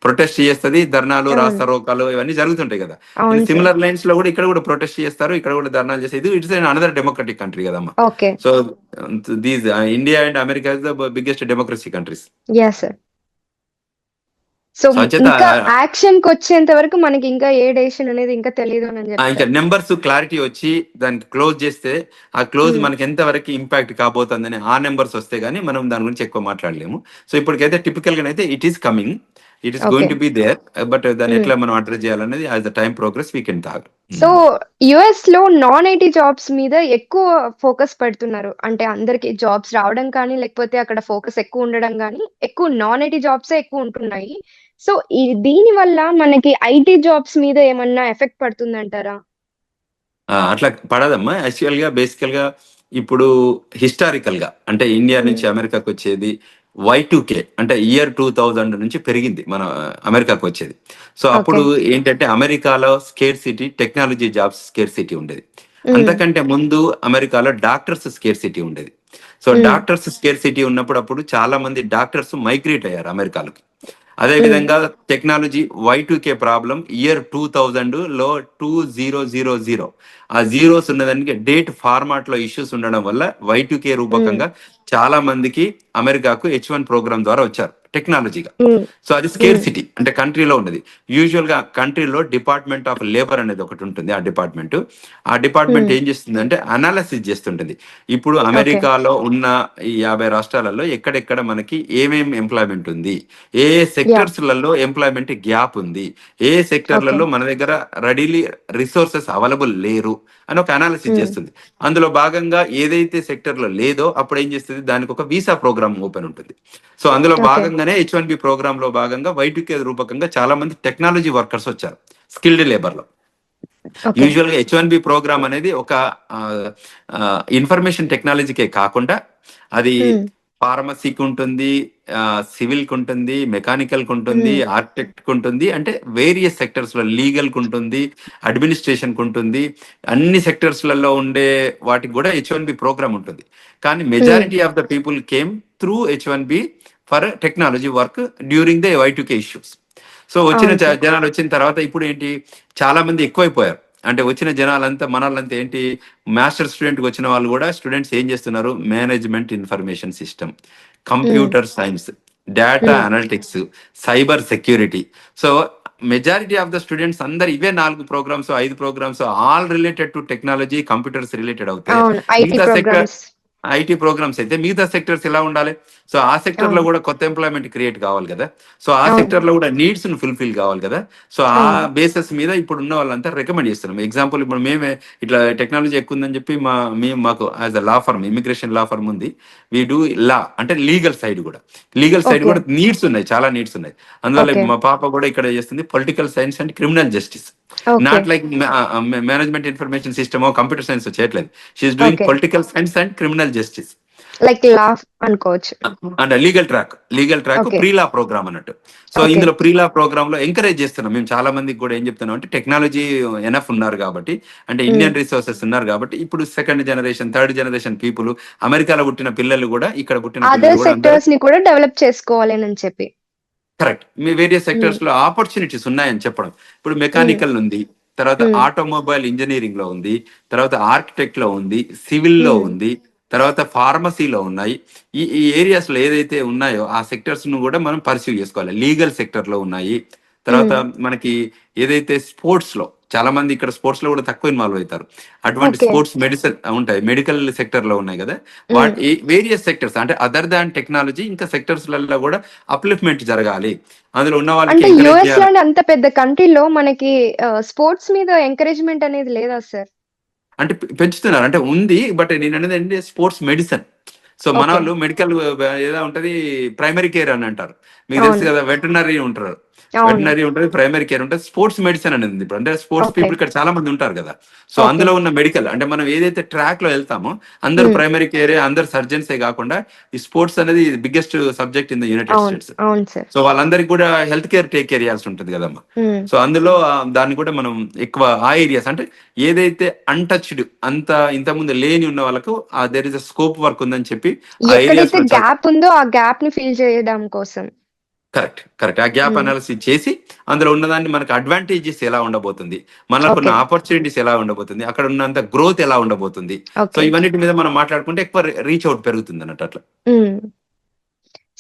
ప్రొటెస్ట్ చేస్తుంది, ధర్నాలు, అవును. రాస్తా రోకాలు ఇవన్నీ జరుగుతుంటాయి కదా. ఇది అవును సార్. సిమిలర్ లైన్స్ లో కూడా ఇక్కడ కూడా ప్రొటెస్ట్ చేస్తారు, ఇక్కడ కూడా ధర్నాలు చేస్తారు. ఇది ఇట్స్ అనదర్ డెమోక్రటిక్ కంట్రీ కదమ్మా. Okay. So these India and America is the biggest democracy countries. Yeah! Sir. So so అంచేత ఇంకా యాక్షన్‌కొచ్చేంత వరకు మనకి ఇంకా ఏ డెసిషన్ అనేది ఇంకా తెలీదు అని ఇంకా చెప్తారు. నెంబర్స్ క్లారిటీ వచ్చి దానికి క్లోజ్ చేస్తే, ఆ క్లోజ్ హ్మ్. మనకి ఎంత వరకు ఇంపాక్ట్ కాబోతుందని ఆ నెంబర్స్ వస్తే గానీ మనం దాని గురించి ఎక్కువ మాట్లాడలేము. సో ఇప్పటికైతే టిపికల్ గానైతే it is coming, it is okay. Going to be there. But దాన్ని హ్మ్. ఎట్లా మనం అడ్రస్ చేయాలనేది as the time progress we can talk. So యూఎస్‌లో నాన్ ఐటీ జాబ్స్ మీద ఎక్కువ ఫోకస్ పెడుతున్నారు. అంటే అందరికి జాబ్స్ రావడం కానీ, లేకపోతే అక్కడ ఫోకస్ ఎక్కువ ఉండడం గానీ, ఎక్కువ నాన్ ఐటీ జాబ్సే ఎక్కువ ఉంటున్నాయి. సో దీని వల్ల మనకి ఐటీ జాబ్స్ మీద ఏమన్నా ఎఫెక్ట్ పడుతుందంటారా? అట్లా పడదమ్మా. యాక్చువల్‌గా బేసికల్‌గా ఇప్పుడు హిస్టారికల్‌గా అంటే ఇండియా హ్మ్. నుంచి అమెరికాకి వచ్చేది Y2K అంటే ఇయర్ 2000 నుంచి పెరిగింది మన అమెరికాకి వచ్చేది. So okay. అప్పుడు ఏంటంటే అమెరికాలో స్కేర్సిటీ, టెక్నాలజీ జాబ్స్ స్కేర్సిటీ ఉండేది. హ్మ్. అంతకంటే ముందు అమెరికాలో డాక్టర్స్ స్కేర్సిటీ ఉండేది. సో హ్మ్. డాక్టర్స్ స్కేర్సిటీ ఉన్నప్పుడు అప్పుడు చాలా మంది డాక్టర్స్ మైగ్రేట్ అయ్యారు అమెరికాలోకి. అదే హ్మ్. విధంగా టెక్నాలజీ Y2K ప్రాబ్లం ఇయర్ 2000లో 2000 ఆ జీరోస్ ఉన్నదానికి డేట్ ఫార్మాట్ లో ఇష్యూస్ ఉండడం వల్ల Y2K హ్మ్. రూపకంగా చాలా మందికి అమెరికాకు H1 ప్రోగ్రామ్ ద్వారా వచ్చారు టెక్నాలజీగా. హ్మ్. సో అది హ్మ్. స్కేర్సిటీ అంటే కంట్రీలో ఉన్నది. యూజువల్ గా కంట్రీలో డిపార్ట్మెంట్ ఆఫ్ లేబర్ అనేది ఒకటి ఉంటుంది. ఆ డిపార్ట్మెంట్ హ్మ్. ఏం చేస్తుంది అంటే అనాలిసిస్ చేస్తుంటుంది. ఇప్పుడు ఓకే. అమెరికాలో ఉన్న ఈ 50 రాష్ట్రాలలో ఎక్కడెక్కడ మనకి ఏమేమి ఎంప్లాయ్మెంట్ ఉంది, ఏ యాహ్! సెక్టర్స్లలో ఎంప్లాయ్మెంట్ గ్యాప్ ఉంది, ఏ ఓకే. సెక్టర్లలో మన దగ్గర రెడీలీ రిసోర్సెస్ అవైలబుల్ లేరు అని ఒక అనాలిసిస్ హ్మ్. చేస్తుంది. అందులో భాగంగా ఏదైతే సెక్టర్ లో లేదో అప్పుడు ఏం చేస్తుంది, దానికి ఒక వీసా ప్రోగ్రామ్ ఓపెన్ ఉంటుంది. సో అందులో ఓకే. భాగంగానే H1B ప్రోగ్రామ్ లో భాగంగా Y2K రూపకంగా చాలా మంది టెక్నాలజీ వర్కర్స్ వచ్చారు స్కిల్డ్ లేబర్ లో. ఓకే. యూజువల్ గా H1B ప్రోగ్రామ్ అనేది ఒక ఇన్ఫర్మేషన్ టెక్నాలజీకే కాకుండా అది హ్మ్. ఫార్మసీకి ఉంటుంది, సివిల్ కి ఉంటుంది, మెకానికల్ కి ఉంటుంది, హ్మ్. ఆర్కిటెక్ట్ కి ఉంటుంది, అంటే వేరియస్ సెక్టర్స్ లో లీగల్ కి ఉంటుంది, అడ్మినిస్ట్రేషన్ కి ఉంటుంది, అన్ని సెక్టర్స్ లలో ఉండే వాటికి కూడా H1B ప్రోగ్రామ్ ఉంటుంది. కానీ హ్మ్. Majority of the people came through H1B for technology work during the Y2K issues. So వచ్చిన అవును సార్. జనాలు వచ్చిన తర్వాత ఇప్పుడు ఏంటి, చాలా మంది ఎక్కువైపోయారు. అంటే వచ్చిన జనాలంతా మనలంతా ఏంటి, మాస్టర్ స్టూడెంట్కి వచ్చిన వాళ్ళు కూడా స్టూడెంట్స్ ఏం చేస్తున్నారు, management information system, hmm. Computer science, data hmm. Analytics, cyber security. So majority of the students అందరు ఇవే 4 programs 5 programs all related to technology, computers related అవుతే, అవును. ఐటీ మిగతా సెక్టర్ ప్రోగ్రామ్స్. ఐటీ ప్రోగ్రామ్స్ అయితే మిగతా సెక్టర్స్ ఎలా ఉండాలి? సో ఆ సెక్టర్ లో అవును. కూడా కొత్త ఎంప్లాయ్మెంట్ క్రియేట్ కావాలి కదా. సో ఆ అవును. సెక్టర్ లో కూడా నీడ్స్ ను ఫుల్ఫిల్ కావాలి కదా. సో ఆ అవును. బేసిస్ మీద ఇప్పుడు ఉన్న వాళ్ళంతా రికమెండ్ చేస్తున్నాం. ఎగ్జాంపుల్ ఇప్పుడు మేమే ఇట్లా టెక్నాలజీ ఎక్కువ ఉందని చెప్పి మాకు as a law firm, immigration law firm ఉంది. వీ డూ లా అంటే లీగల్ సైడ్ ఓకే. కూడా నీడ్స్ ఉన్నాయి, చాలా నీడ్స్ ఉన్నాయి. అందువల్ల ఓకే. మా పాప కూడా ఇక్కడ చేస్తుంది political science and criminal justice. Okay. Not like management information system, computer science చేయట్లేదు. She is doing okay. Political science and criminal justice. Like law అనుకోవచ్చు. అంటే legal track okay. Prelaw program అన్నట్టు. So okay. ఇందులో ప్రీలా ప్రోగ్రామ్ లో encourage చేస్తున్నాం. మేము చాలా మందికి కూడా ఏం చెప్తున్నాం అంటే టెక్నాలజీ ఎనఫ్ ఉన్నారు కాబట్టి, అంటే ఇండియన్ రిసోర్సెస్ ఉన్నారు కాబట్టి, ఇప్పుడు second generation third generation people, అమెరికాలో పుట్టిన పిల్లలు కూడా ఇక్కడ పుట్టిన పిల్లలు అదర్ కూడా అందరూ సెక్టర్స్ ని కూడా డెవలప్ చేసుకోవాలి అని చెప్పి. కరెక్ట్. మీ వేరియస్ హ్మ్. సెక్టర్స్ లో ఆపర్చునిటీస్ ఉన్నాయని చెప్పడం. ఇప్పుడు హ్మ్. మెకానికల్ ఉంది, తర్వాత హ్మ్. ఆటోమొబైల్ ఇంజనీరింగ్ లో ఉంది, తర్వాత ఆర్కిటెక్ట్ లో ఉంది, సివిల్ లో హ్మ్. ఉంది, తర్వాత ఫార్మసీలో ఉన్నాయి. ఈ ఏరియాస్ లో ఏదైతే ఉన్నాయో ఆ సెక్టర్స్ ను కూడా మనం పర్సీవ్ చేసుకోవాలి. లీగల్ సెక్టర్ లో ఉన్నాయి. తర్వాత హ్మ్. మనకి ఏదైతే స్పోర్ట్స్ లో, చాలా మంది ఇక్కడ స్పోర్ట్స్ లో కూడా తక్కువ ఇన్వాల్వ్ అవుతారు. అటువంటి ఓకే. స్పోర్ట్స్ మెడిసిన్ ఉంటాయి, మెడికల్ సెక్టర్ లో ఉన్నాయి కదా. హ్మ్. వాటి వేరియస్ సెక్టర్స్ అంటే అదర్ దాన్ టెక్నాలజీ ఇంకా సెక్టర్స్ లలో కూడా అప్లిఫ్ట్మెంట్ జరగాలి. అందులో ఉన్న వాళ్ళకి అంటే ఎంకరేజ్ యూఎస్ చేయాలి. లాంటి అంత పెద్ద కంట్రీలో మనకి స్పోర్ట్స్ మీద ఎంకరేజ్మెంట్ అనేది లేదా సార్? అంటే పెంచుతున్నారు అంటే ఉంది. బట్ నేను అనేది ఏంటి స్పోర్ట్స్ మెడిసిన్. సో మన ఓకే. వాళ్ళు మెడికల్ ఏదో ఉంటది, ప్రైమరీ కేర్ అని అంటారు. మీకు తెలుసు అవును. కదా, వెటర్నరీ ఉంటారు. అవును. వెటర్నరీ ఉంటుంది, ప్రైమరీ కేర్ ఉంటుంది, స్పోర్ట్స్ మెడిసిన్ అనేది ఉంది. ఇప్పుడు అంటే స్పోర్ట్స్ ఓకే. పీపుల్ ఇక్కడ చాలా మంది ఉంటారు కదా. So okay. అందులో ఉన్న మెడికల్ అంటే మనం ఏదైతే ట్రాక్ లో వెళ్తామో అందరూ హ్మ్. ప్రైమరీ కేరే, అందరు సర్జన్సే కాకుండా ఈ స్పోర్ట్స్ అనేది biggest subject in the United అవును. స్టేట్స్. అవును సార్. సో వాళ్ళందరికీ కూడా హెల్త్ కేర్ టేక్ కేర్ చేయాల్సి ఉంటుంది కదమ్మా. హ్మ్. సో అందులో దాన్ని కూడా మనం ఎక్కువ ఆ ఏరియాస్ అంటే ఏదైతే అన్టచ్డ్ అంత ఇంతకుముందు లేని ఉన్న వాళ్ళకు there is a scope work ఉందని చెప్పి ఆ ఏరియాస్ ఎక్కడైతే లో గ్యాప్ ఉందో ఆ గ్యాప్ ని ఫిల్ చేయడం కోసం. కరెక్ట్ ఆ గ్యాప్ హ్మ్. అనాలిసిస్ చేసి అందులో ఉన్నదాన్ని మనకు అడ్వాంటేజెస్ ఎలా ఉండబోతుంది, మనకున్న ఓకే. ఆపర్చునిటీస్ ఎలా ఉండబోతుంది, అక్కడ ఉన్నంత గ్రోత్ ఎలా ఉండబోతుంది. So okay. ఇవన్నిటి మీద మనం మాట్లాడుకుంటే ఎక్కువ రీచ్ అవుట్ పెరుగుతుంది అన్నట్టు అట్లా. హ్మ్.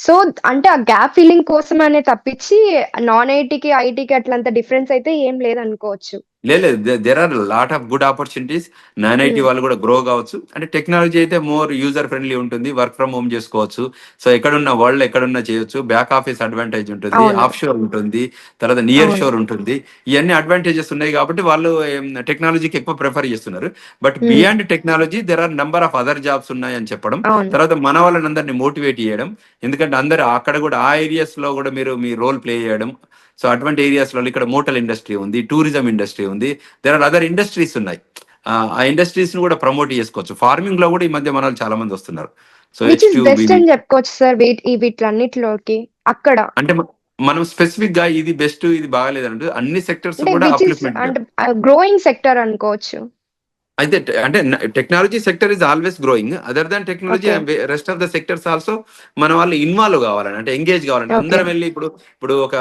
సో, అంటే ఆ గ్యాప్ ఫిల్లింగ్ కోసమనే తప్పించి నాన్ ఐటీకి, ఐటీకి అట్లంత డిఫరెన్స్ అయితే ఏం లేదనుకోవచ్చు. లేదు, there are lot of good opportunities. Non IT hmm. వాళ్ళు కూడా గ్రో కావచ్చు. అంటే టెక్నాలజీ అయితే మోర్ యూజర్ ఫ్రెండ్లీ ఉంటుంది, వర్క్ ఫ్రమ్ హోమ్ చేసుకోవచ్చు. సో ఎక్కడున్న వరల్డ్ ఎక్కడున్నా చేయొచ్చు. బ్యాక్ ఆఫీస్ అడ్వాంటేజ్ ఉంటుంది, అవును. ఆఫ్ షోర్ ఉంటుంది, తర్వాత నియర్ అవును. షోర్ ఉంటుంది. ఇవన్నీ అడ్వాంటేజెస్ ఉన్నాయి కాబట్టి వాళ్ళు టెక్నాలజీకి ఎక్కువ ప్రిఫర్ చేస్తున్నారు. But hmm. Beyond technology there are number of other jobs ఉన్నాయని చెప్పడం, అవును. తర్వాత మన వాళ్ళని అందరినీ మోటివేట్ చేయడం. ఎందుకంటే అందరు అక్కడ కూడా ఆ ఏరియాస్ లో కూడా మీరు మీ రోల్ ప్లే చేయడం. సో అటువంటి ఏరియాస్ లో ఇక్కడ మోటల్ ఇండస్ట్రీ ఉంది, టూరిజం ఇండస్ట్రీ ఉంది, దేర్ ఆర్ అదర్ ఇండస్ట్రీస్ ఉన్నాయి. ఆ ఇండస్ట్రీస్ ను కూడా ప్రమోట్ చేసుకోవచ్చు. ఫార్మింగ్ లో కూడా ఈ మధ్య మన వాళ్ళు చాలా మంది వస్తున్నారు. So which is H2B best అని చెప్పుకోవచ్చు సార్ వీటిలన్నిటిలోకి అక్కడ? అంటే మనం స్పెసిఫిక్ గా ఇది బెస్ట్ ఇది బాగాలేదంటే అన్ని సెక్టర్స్ అంటే కూడా విచ్ ఈస్ అప్లిఫ్ట్మెంట్. అంటే గ్రోయింగ్ సెక్టర్ అనుకోవచ్చు. అయితే అంటే technology sector is always growing. Other than technology okay. Rest of the sectors also మన వాళ్ళు ఇన్వాల్వ్ కావాలని, అంటే ఎంగేజ్ కావాలంటే ఓకే. అందరం వెళ్ళి ఇప్పుడు ఒక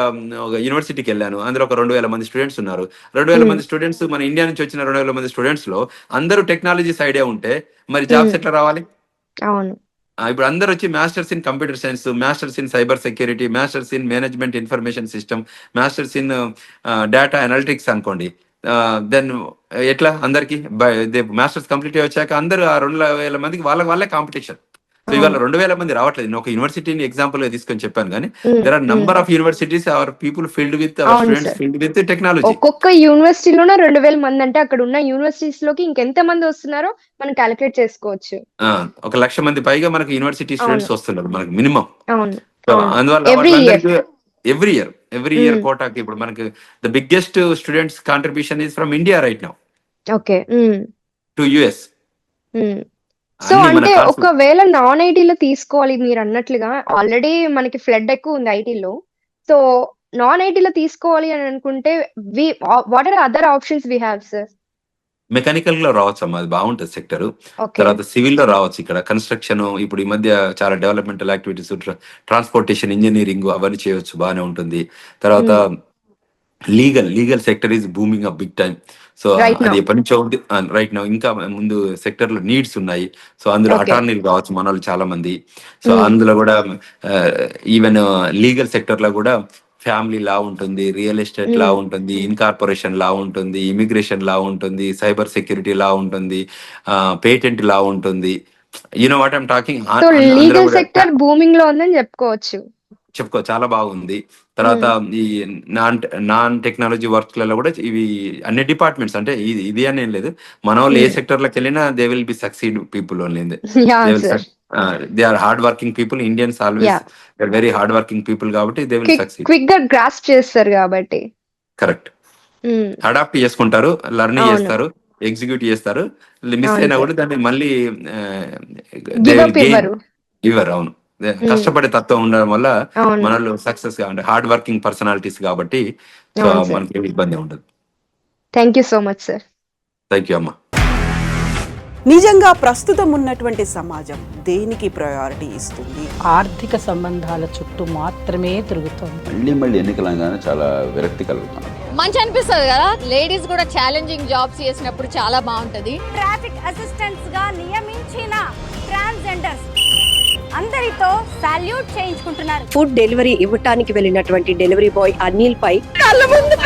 యూనివర్సిటీకి వెళ్ళాను, అందులో ఒక 2000 మంది స్టూడెంట్స్ ఉన్నారు. 2000 హ్మ్. మంది స్టూడెంట్స్ మన ఇండియా నుంచి వచ్చిన 2000 మంది స్టూడెంట్స్ లో అందరూ టెక్నాలజీ సైడే ఉంటే మరి జాబ్స్ హ్మ్. ఎట్లా రావాలి? అవును. ఇప్పుడు అందరూ వచ్చి masters in computer science, masters in cyber security, masters in management information system, masters in data analytics అనుకోండి. దెన్ ఎట్లా అందరికి మాస్టర్స్ కంప్లీట్ అయ్యి వచ్చాక అందరూ ఆ 2000 మందికి వాళ్ళే కాంపిటీషన్. సో ఇవాళ అవును. 2000 మంది రావట్లేదు. నేను ఒక యూనివర్సిటీని ఎగ్జాంపుల్ తీసుకొని చెప్పాను కానీ hmm. There are hmm. Number of universities our people filled with our అవును students sir. Filled with technology. ఒక్కొక్క యూనివర్సిటీలోన 2000 మందంటే అక్కడున్న యూనివర్సిటీస్‌లోకి ఇంకెంత మందొస్తున్నారో మనం కాలిక్యులేట్ చేసుకోవచ్చు. ఆ! 1,00,000 మంది పైగా మనకు యూనివర్సిటీ అవును. స్టూడెంట్స్ వస్తున్నారు మనకు మినిమం. అవును. సో అవును. అందువల్ల ఎవ్రీ ఇయర్. వాళ్ళందరికీ ఎవ్రీ ఇయర్ హ్మ్. కోటాకి ఇప్పుడు మనకి the biggest students contribution is from India right now okay. Hmm. To US. Hmm. So, అన్ని మన అంటే కార్స్. ఒకవేళ నాన్ ఐటీలో తీసుకోవాలి మీరన్నట్లుగా ఆల్రెడీ మనకి ఫ్లడ్ ఎక్కువుంది ఐటీలో. సో, నాన్ ఐటీలో తీసుకోవాలి అని అనుకుంటే what are other options we have sir? Mechanical లో రావచ్చమ్మా, అది బాగుంటుంది సెక్టర్. ఓకే. తర్వాత సివిల్ లో రావచ్చు. ఇక్కడ కన్స్ట్రక్షన్ ఇప్పుడు ఈ మధ్య చాలా డెవలప్మెంటల్ యాక్టివిటీస్, ట్రాన్స్పోర్టేషన్ ఇంజనీరింగ్ అవన్నీ చేయొచ్చు, బాగానే ఉంటుంది. తర్వాత hmm. Legal sector is booming up big time. So right అది నౌ. ఎప్పటి నుంచో ఉంది. రైట్ నౌ ఇంకా ముందు సెక్టర్ లో నీడ్స్ ఉన్నాయి. సో అందులో ఓకే. అటార్నీలు కావచ్చు మన వాళ్ళు చాలా మంది. సో హ్మ్. అందులో కూడా ఈవెన్ లీగల్ సెక్టర్ లో కూడా ఫ్యామిలీ లా ఉంటుంది, రియల్ ఎస్టేట్ లా హ్మ్. ఉంటుంది, ఇన్కార్పొరేషన్ లా ఉంటుంది, ఇమిగ్రేషన్ లా ఉంటుంది, సైబర్ సెక్యూరిటీ లా ఉంటుంది, పేటెంట్ లా ఉంటుంది. What I'm talking. సో, అందులో లీగల్ కూడా సెక్టర్ బూమింగ్‌లో ఉందని చెప్పుకోవచ్చు. చాలా బాగుంది. తర్వాత హ్మ్. ఈ నాన్ నాన్ టెక్నాలజీ వర్క్‌లలో కూడా ఇవి అన్ని డిపార్ట్మెంట్స్ అంటే ఇది అని ఏం లేదు. మనోళ్ళు ఏ హ్మ్. సెక్టర్‌లోకెళ్ళినా they will be succeed people only. They yeah! Will sir. They are hard working people. Indians always yeah! They are very hard working people కాబట్టి దే విల్ సక్సీడ్. క్విక్‌గా గ్రాస్ప్ చేస్తారు గాబట్టి. కరెక్ట్. హ్మ్. అడాప్ట్ చేసుకుంటారు, learn అవును. చేస్తారు. Execute చేస్తారు, miss అవును అయినా సార్. కూడా దాన్ని మళ్ళీ గివ్ అప్ ఇవ్వరు. ఇవ్వరు. అవును, కష్టపడే తత్వం ఉండడం వల్ల అవును. మనలో సక్సెస్ గా అంటే హార్డ్ వర్కింగ్ పర్సనాలిటీస్ కాబట్టి సో అవును సార్. మనకి ఏమి ఇబ్బంది ఉండదు. Thank you so much sir. Thank you అమ్మా. నిజంగా ప్రస్తుతం ఉన్నటువంటి సమాజం దేనికి ప్రయారిటీ ఇస్తుంది? ఆర్థిక సంబంధాల చుట్టూ మాత్రమే తిరుగుతోంది. మళ్ళీ ఎన్నికలంగానే చాలా విరక్తి కలుగుతాను. మంచి అనిపిస్తుంది కదా, లేడీస్ కూడా ఛాలెంజింగ్ జాబ్స్ చేసినప్పుడు చాలా బాగుంటది. ట్రాఫిక్ అసిస్టెంట్స్ గా నియమించిన ట్రాన్స్జెండర్స్ అందరితో సాల్యూట్ చేయించుకుంటున్నారు. ఫుడ్ డెలివరీ ఇవ్వటానికి వెళ్ళినటువంటి డెలివరీ బాయ్ అనిల్ పై కళ్ళ ముందు